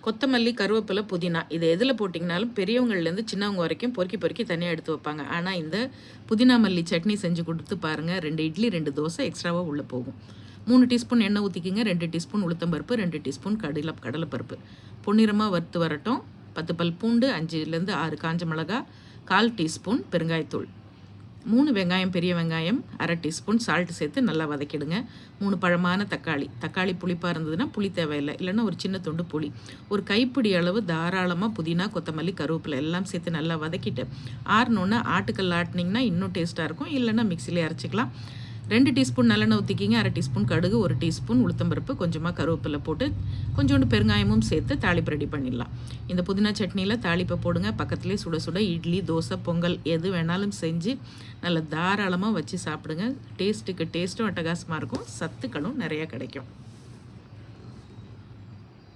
கொத்தமல்லி, கருவேப்பிலை, புதினா இது எதில் போட்டிங்கனாலும் பெரியவங்கள்லேருந்து சின்னவங்க வரைக்கும் பொறுக்கி பொறுக்கி தனியாக எடுத்து வைப்பாங்க. ஆனால் இந்த புதினா மல்லி சட்னி செஞ்சு கொடுத்து பாருங்கள். 2 இட்லி 2 தோசை எக்ஸ்ட்ராவாக உள்ளே போகும். 3 டீஸ்பூன் எண்ணெய் ஊற்றிக்கிங்க. 2 டீஸ்பூன் உளுத்தம்பருப்பு, 2 டீஸ்பூன் கடலைப்பருப்பு பொன்னிறமாக வறுத்து வரட்டும். 10 பல் பூண்டு, 5லேருந்து 6 காஞ்ச மிளகா, 1/4 டீஸ்பூன் பெருங்காயத்தூள், 3 வெங்காயம், பெரிய வெங்காயம், 1/2 டீஸ்பூன் சால்ட் சேர்த்து நல்லா வதக்கிடுங்க. 3 பழமான தக்காளி புளிப்பாக இருந்ததுன்னா புளி தேவையில்லை, இல்லைன்னா ஒரு சின்ன துண்டு புளி, ஒரு கைப்பிடி அளவு தாராளமாக புதினா, கொத்தமல்லி, கருவேப்பிலை எல்லாம் சேர்த்து நல்லா வதக்கிட்டு ஆறணுன்னா ஆட்டுக்கல் ஆட்டினீங்கன்னா இன்னும் டேஸ்ட்டாக இருக்கும். இல்லைன்னா மிக்சிலே அரைச்சிக்கலாம். 2 டீஸ்பூன் நல்லெண்ணெய் ஊற்றிக்கிங்க. 1/2 டீஸ்பூன் கடுகு, 1 டீஸ்பூன் உளுத்தம்பருப்பு, கொஞ்சமாக கருவேப்பிலை போட்டு கொஞ்சோண்டு பெருங்காயமும் சேர்த்து தாளிப்பு ரெடி பண்ணிடலாம். இந்த புதினா சட்னியில் தாளிப்பை போடுங்க. பக்கத்துலேயே சுட சுட இட்லி, தோசை, பொங்கல் எது வேணாலும் செஞ்சு நல்லா தாராளமாக வச்சு சாப்பிடுங்க. டேஸ்ட்டும் அட்டகாசமாக இருக்கும். சத்துக்களும் நிறையா கிடைக்கும்.